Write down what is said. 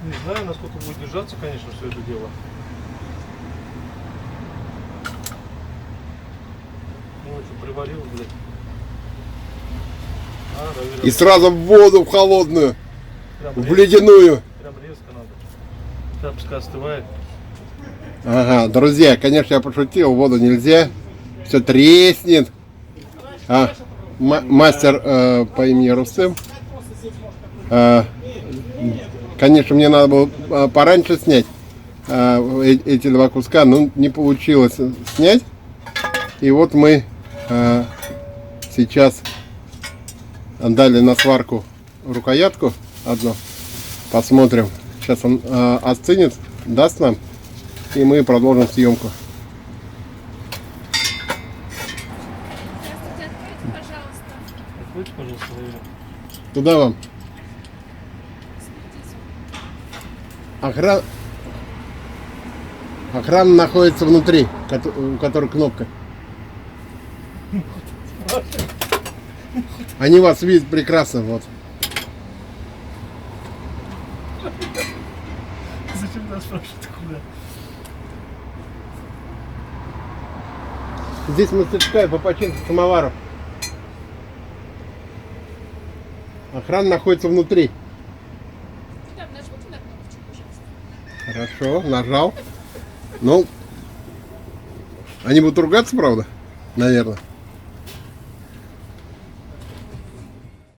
Не знаю, насколько будет держаться, конечно, все это дело. Ну, что, приварил, блядь. Наверное, И сразу в воду, в холодную, прям в резко, ледяную. прям резко надо. Сейчас пускай остывает. Ага, друзья, конечно, я пошутил, в воду нельзя. Все треснет. Мастер по имени Рустем. Конечно, мне надо было пораньше снять эти два куска, но не получилось снять. И вот мы сейчас отдали на сварку рукоятку одну. Посмотрим. Сейчас он остынет, даст нам. И мы продолжим съемку. Здравствуйте, откройте, пожалуйста. Откройте, пожалуйста, наверное. Туда вам. Охрана находится внутри, у которой кнопка. Они вас видят прекрасно, вот. Зачем нас спрашивать, куда? Здесь мастерская по починке самоваров. Охрана находится внутри. Так, нажмите на кнопочку, пожалуйста. Хорошо, нажал. Ну, они будут ругаться, правда? Наверное.